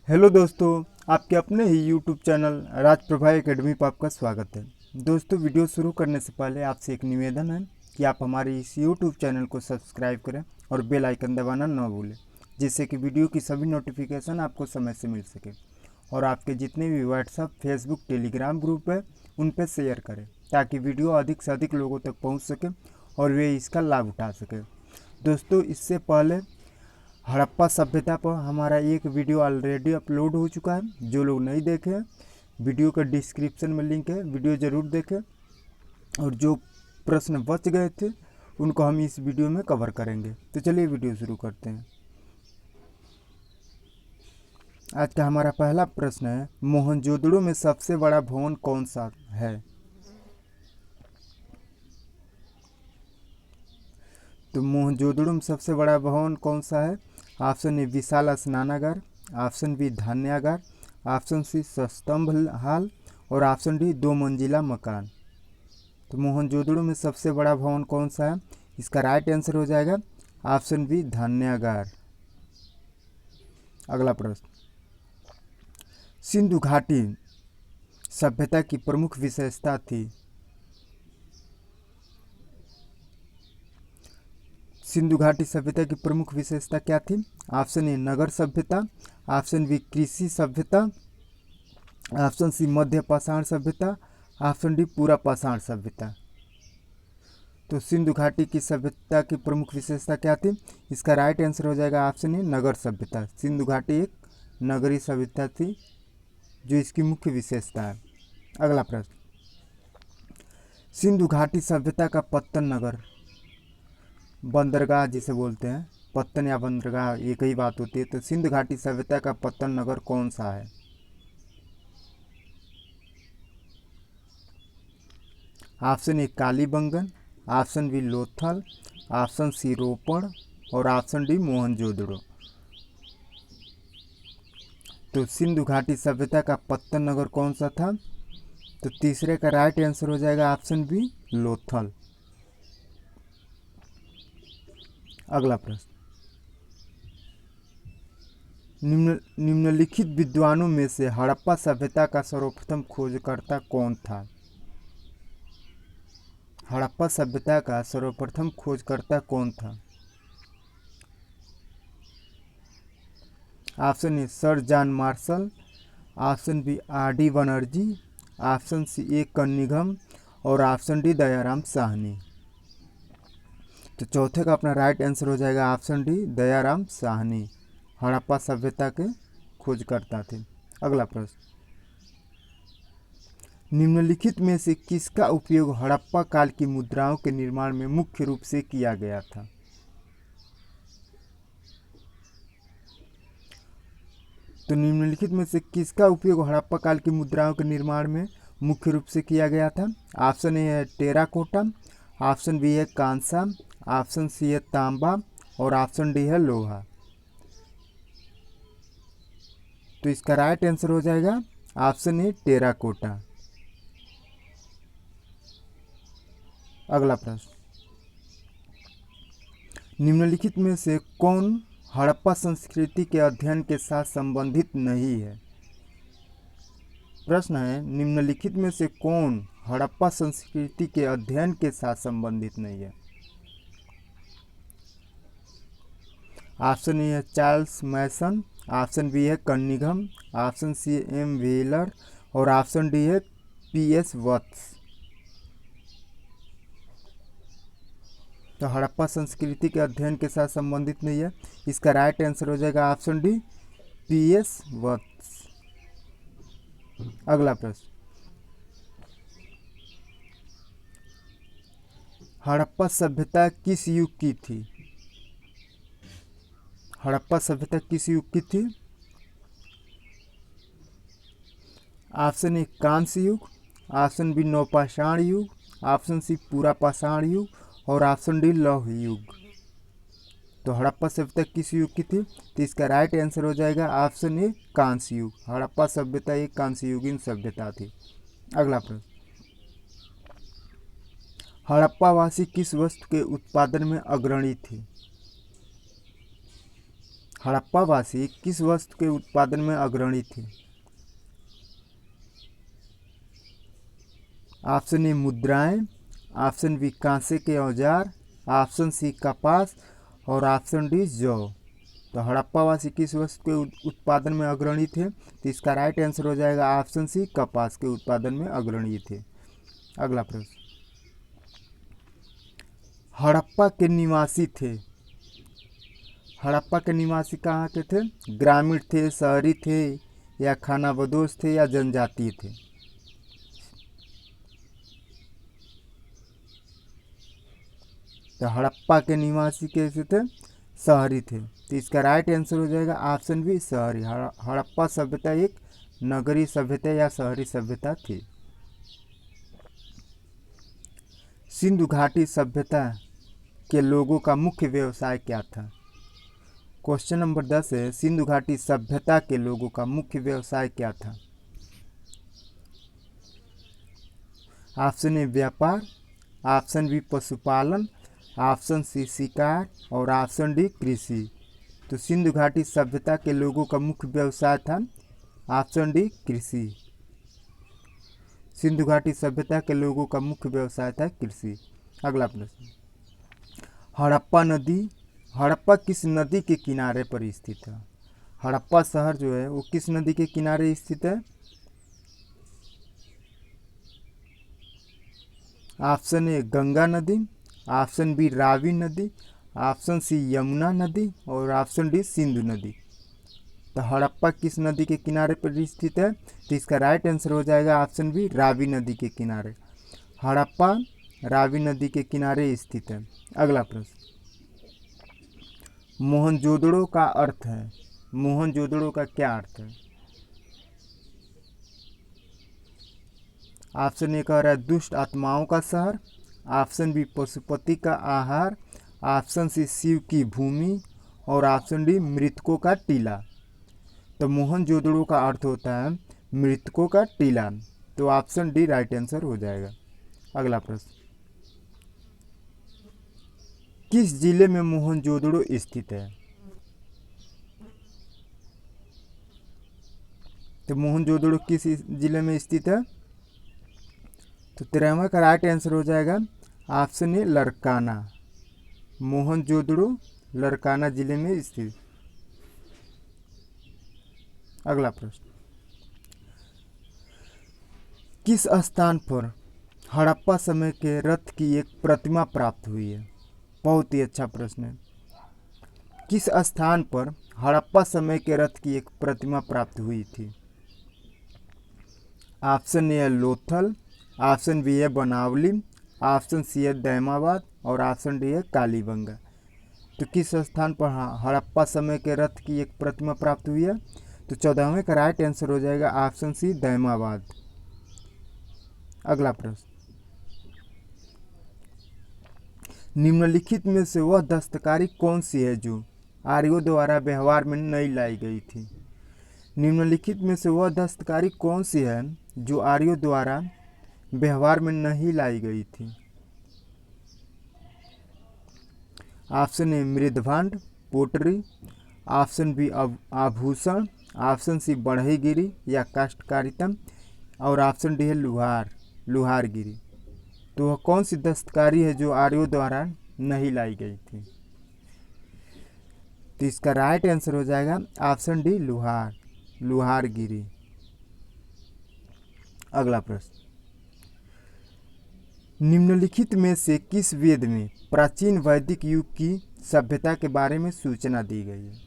Hello दोस्तों, आपके अपने ही यूट्यूब चैनल राजप्रभा एकेडमी पर आपका स्वागत है। दोस्तों, वीडियो शुरू करने से पहले आपसे एक निवेदन है कि आप हमारे इस यूट्यूब चैनल को सब्सक्राइब करें और बेल आइकन दबाना न भूलें, जिससे कि वीडियो की सभी नोटिफिकेशन आपको समय से मिल सके। और आपके जितने भी व्हाट्सएप, फेसबुक, टेलीग्राम ग्रुप है उन पर शेयर करें, ताकि वीडियो अधिक से अधिक लोगों तक पहुँच सके और वे इसका लाभ उठा सकें। दोस्तों, इससे पहले हड़प्पा सभ्यता पर हमारा एक वीडियो ऑलरेडी अपलोड हो चुका है। जो लोग नहीं देखे हैं, वीडियो का डिस्क्रिप्शन में लिंक है, वीडियो ज़रूर देखें। और जो प्रश्न बच गए थे उनको हम इस वीडियो में कवर करेंगे। तो चलिए वीडियो शुरू करते हैं। आज का हमारा पहला प्रश्न है, मोहनजोदड़ो में सबसे बड़ा भवन कौन सा है? तो मोहनजोदड़ो में सबसे बड़ा भवन कौन सा है? ऑप्शन ए विशाल स्नानागार, ऑप्शन बी धान्यागार, ऑप्शन सी स्तंभ हाल और ऑप्शन डी 2 मंजिला मकान। तो मोहनजोदड़ो में सबसे बड़ा भवन कौन सा है? इसका राइट आंसर हो जाएगा ऑप्शन बी धान्यागार। अगला प्रश्न, सिंधु घाटी सभ्यता की प्रमुख विशेषता थी। सिंधु घाटी सभ्यता की प्रमुख विशेषता क्या थी? ऑप्शन ए नगर सभ्यता, ऑप्शन बी कृषि सभ्यता, ऑप्शन सी मध्य पाषाण सभ्यता, ऑप्शन डी पूरा पाषाण सभ्यता। तो सिंधु घाटी की सभ्यता की प्रमुख विशेषता क्या थी? इसका राइट आंसर हो जाएगा ऑप्शन ए नगर सभ्यता। सिंधु घाटी एक नगरीय सभ्यता थी जो इसकी मुख्य विशेषता है। अगला प्रश्न, सिंधु घाटी सभ्यता का पत्तन नगर, बंदरगाह जिसे बोलते हैं, पत्तन या बंदरगाह एक ही बात होती है। तो सिंधु घाटी सभ्यता का पत्तन नगर कौन सा है? Option A Kalibangan, option B Lothal, option C Ropar और ऑप्शन डी मोहनजोदड़ो। तो सिंधु घाटी सभ्यता का पत्तन नगर कौन सा था? तो तीसरे का राइट आंसर हो जाएगा ऑप्शन बी लोथल। अगला प्रश्न, निम्नलिखित विद्वानों में से हड़प्पा सभ्यता का सर्वप्रथम खोजकर्ता कौन था? हड़प्पा सभ्यता का सर्वप्रथम खोजकर्ता कौन था? Option A sir John Marshall, option B R D Banerjee, option C A Cunningham और ऑप्शन डी दयाराम साहनी। तो चौथे का अपना राइट आंसर हो जाएगा ऑप्शन डी दयाराम साहनी, हड़प्पा सभ्यता के खोजकर्ता थे। अगला प्रश्न, निम्नलिखित में से किसका उपयोग हड़प्पा काल की मुद्राओं के निर्माण में मुख्य रूप से किया गया था? तो निम्नलिखित में से किसका उपयोग हड़प्पा काल की मुद्राओं के निर्माण में मुख्य रूप से किया गया था? ऑप्शन ए है टेराकोटा, ऑप्शन बी है कांसा, ऑप्शन सी है तांबा और ऑप्शन डी है लोहा। तो इसका राइट आंसर हो जाएगा ऑप्शन ए टेराकोटा। अगला प्रश्न, निम्नलिखित में से कौन हड़प्पा संस्कृति के अध्ययन के साथ संबंधित नहीं है? प्रश्न है, निम्नलिखित में से कौन हड़प्पा संस्कृति के अध्ययन के साथ संबंधित नहीं है? ऑप्शन ए है चार्ल्स मैसन, ऑप्शन बी है कन्निंघम, ऑप्शन सी एम व्हीलर और ऑप्शन डी है पी एस वत्स। तो हड़प्पा संस्कृति के अध्ययन के साथ संबंधित नहीं है। इसका राइट आंसर हो जाएगा ऑप्शन डी पी एस वत्स। अगला प्रश्न, हड़प्पा सभ्यता किस युग की थी? हड़प्पा सभ्यता किस युग की थी? ऑप्शन ए कांस्य युग, ऑप्शन बी नवपाषाण युग, ऑप्शन सी पूरा पाषाण युग और ऑप्शन डी लौह युग। तो हड़प्पा सभ्यता किस युग की थी? तो इसका राइट आंसर हो जाएगा ऑप्शन ए कांस्य युग। हड़प्पा सभ्यता एक कांस्य युगीन सभ्यता थी। अगला प्रश्न, हड़प्पावासी किस वस्तु के उत्पादन में अग्रणी थे? हड़प्पावासी किस वस्तु के उत्पादन में अग्रणी थे? ऑप्शन ए मुद्राएं, ऑप्शन बी कांसे के औजार, ऑप्शन सी कपास और ऑप्शन डी जौ। तो हड़प्पावासी किस वस्तु के उत्पादन में अग्रणी थे? तो इसका राइट आंसर हो जाएगा ऑप्शन सी, कपास के उत्पादन में अग्रणी थे। अगला प्रश्न, हड़प्पा के निवासी थे। हड़प्पा के निवासी कहाँ के थे? ग्रामीण थे, शहरी थे, या खानाबदोश थे, या जनजातीय थे? तो हड़प्पा के निवासी कैसे थे? शहरी थे। तो इसका राइट आंसर हो जाएगा ऑप्शन बी, शहरी। हड़प्पा सभ्यता एक नगरीय सभ्यता या शहरी सभ्यता थी। सिंधु घाटी सभ्यता के लोगों का मुख्य व्यवसाय क्या था? क्वेश्चन नंबर 10 है, सिंधु घाटी सभ्यता के लोगों का मुख्य व्यवसाय क्या था? ऑप्शन ए व्यापार, ऑप्शन बी पशुपालन, ऑप्शन सी शिकार और ऑप्शन डी कृषि। तो सिंधु घाटी सभ्यता के लोगों का मुख्य व्यवसाय था ऑप्शन डी, कृषि। सिंधु घाटी सभ्यता के लोगों का मुख्य व्यवसाय था कृषि। अगला प्रश्न, हड़प्पा नदी, हड़प्पा किस नदी के किनारे पर स्थित है? हड़प्पा शहर जो है वो किस नदी के किनारे स्थित है? ऑप्शन ए गंगा नदी, ऑप्शन बी रावी नदी, ऑप्शन सी यमुना नदी और ऑप्शन डी सिंधु नदी। तो हड़प्पा किस नदी के किनारे पर स्थित है? तो इसका राइट आंसर हो जाएगा ऑप्शन बी, रावी नदी के किनारे। हड़प्पा रावी नदी के किनारे स्थित है। अगला प्रश्न, मोहनजोदड़ो का अर्थ है, मोहनजोदड़ो का क्या अर्थ है? ऑप्शन ए कह रहा है दुष्ट आत्माओं का शहर, ऑप्शन बी पशुपति का आहार, ऑप्शन सी शिव की भूमि और ऑप्शन डी मृतकों का टीला। तो मोहनजोदड़ो का अर्थ होता है मृतकों का टीला। तो ऑप्शन डी राइट आंसर हो जाएगा। अगला प्रश्न, किस जिले में मोहनजोदड़ो स्थित है? तो मोहनजोदड़ो किस जिले में स्थित है? तो 13वां का राइट आंसर हो जाएगा ऑप्शन ए, लरकाना। मोहनजोदड़ो लरकाना जिले में स्थित। अगला प्रश्न, किस स्थान पर हड़प्पा समय के रथ की एक प्रतिमा प्राप्त हुई है? बहुत ही अच्छा प्रश्न है। किस स्थान पर हड़प्पा समय के रथ की एक प्रतिमा प्राप्त हुई थी? Option A Lothal, option B है बनावली, ऑप्शन सी है दैमाबाद और ऑप्शन डी है कालीबंगा। तो किस स्थान पर हड़प्पा समय के रथ की एक प्रतिमा प्राप्त हुई है? तो 14वें का राइट आंसर हो जाएगा ऑप्शन सी, दैमाबाद। अगला प्रश्न, निम्नलिखित में से वह दस्तकारी कौन सी है जो आर्यों द्वारा व्यवहार में नहीं लाई गई थी? निम्नलिखित में से वह दस्तकारी कौन सी है जो आर्यों द्वारा व्यवहार में नहीं लाई गई थी? ऑप्शन ए मृदभांड पोटरी, ऑप्शन बी आभूषण, ऑप्शन सी बढ़ईगिरी या काष्ठकारिता और ऑप्शन डी है लुहारगिरी। तो वह कौन सी दस्तकारी है जो आर्यों द्वारा नहीं लाई गई थी? तो इसका राइट आंसर हो जाएगा ऑप्शन डी, लुहारगिरी। अगला प्रश्न, निम्नलिखित में से किस वेद में प्राचीन वैदिक युग की सभ्यता के बारे में सूचना दी गई है?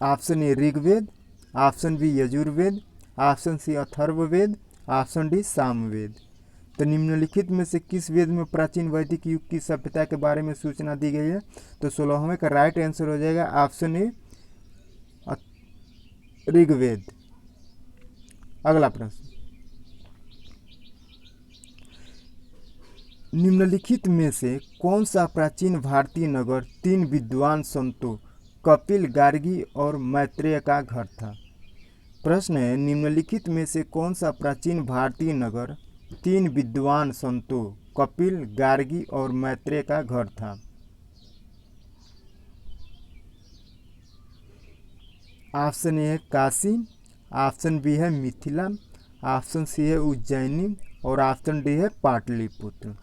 Option A Rigveda, option B Yajurveda, option C Atharvaveda, option D Samaveda. तो निम्नलिखित में से किस वेद में प्राचीन वैदिक युग की सभ्यता के बारे में सूचना दी गई है? तो 16वें का राइट आंसर हो जाएगा ऑप्शन ए, ऋग्वेद। अगला प्रश्न, निम्नलिखित में से कौन सा प्राचीन भारतीय नगर 3 विद्वान संतों कपिल, गार्गी और मैत्रेय का घर था? प्रश्न है, निम्नलिखित में से कौन सा प्राचीन भारतीय नगर 3 विद्वान संतों कपिल, गार्गी और मैत्रेय का घर था? ऑप्शन ए है काशी, ऑप्शन बी है मिथिला, ऑप्शन सी है उज्जैनी और ऑप्शन डी है पाटलिपुत्र।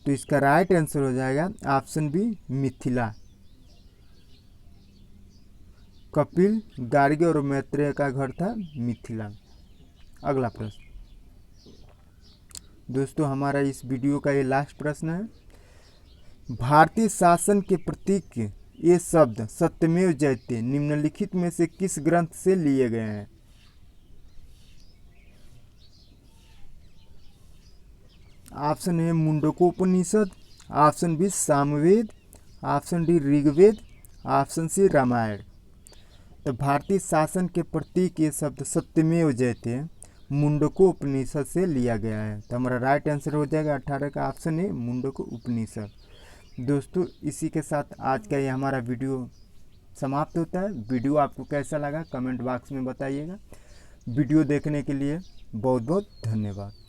तो इसका राइट आंसर हो जाएगा ऑप्शन बी मिथिला। कपिल, गार्गी और मैत्रेय का घर था मिथिला। अगला प्रश्न दोस्तों, हमारा इस वीडियो का ये लास्ट प्रश्न है। भारतीय शासन के प्रतीक ये शब्द सत्यमेव जयते निम्नलिखित में से किस ग्रंथ से लिए गए हैं? Option A Mundakopanishad, option B Samaveda, option D Rigveda, option C Ramayana. तो भारतीय शासन के प्रतीक ये शब्द सत्यमेव जयते मुंडकोपनिषद से लिया गया है। तो हमारा राइट आंसर हो जाएगा 18 का ऑप्शन ए मुंडकोपनिषद। दोस्तों, इसी के साथ आज का ये हमारा वीडियो समाप्त होता है। वीडियो आपको कैसा लगा कमेंट बॉक्स में बताइएगा। वीडियो देखने के लिए बहुत बहुत धन्यवाद।